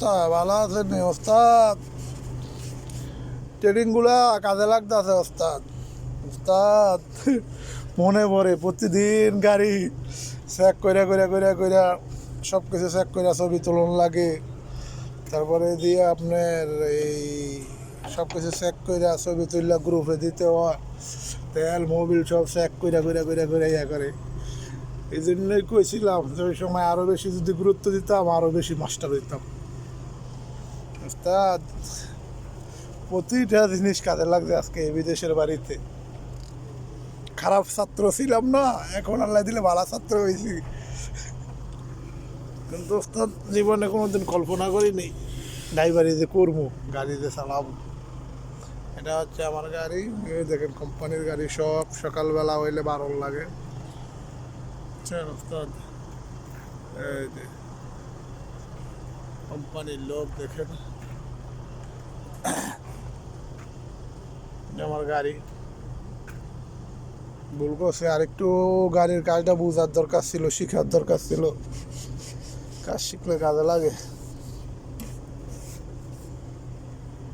অবস্থা? ভালো আছেন নি ওস্তাদ? ট্রেনিং গুলা কাজে লাগতেছে ওস্তাদ। ওস্তাদ মনে পড়ে প্রতিদিন গাড়ি চেক কইরা সব কিছু চেক কইরা ছবি তুলন লাগে। তারপরে দিয়ে আপনার এই সব কিছু চেক কইরা ছবি তুললা গ্রুপে দিতে হয়। তেল মোবিল সব চেক কইরা ইয়া করে। এই জন্যই কইছিলাম যে ওই সময় আরও বেশি যদি গুরুত্ব দিতাম আরও বেশি মাস্টার হইতাম। ওস্তাদ প্রতিটা জিনিস কাজে লাগছে আজকে এই বিদেশের বাড়িতে। খারাপ ছাত্র ছিলাম না, এখন আল্লাহ দিলে ভালো ছাত্র হয়েছি। কিন্তু ওস্তাদ জীবনে কোনোদিন কল্পনা করিনি ড্রাইভারি যে করবো, গাড়ি যে চালাবো। এটা হচ্ছে আমার গাড়ি, এই দেখেন কোম্পানির গাড়ি। সব সকালবেলা হইলে বারণ লাগে, বুঝছেন ওস্তাদ? এই যে কোম্পানির লোক দেখেন, আমার গাড়ি। ভুল করছে, আরেকটু গাড়ির কাজটা বোঝার দরকার ছিল, শিখার দরকার ছিল। কাজ শিখলে কাজে লাগে।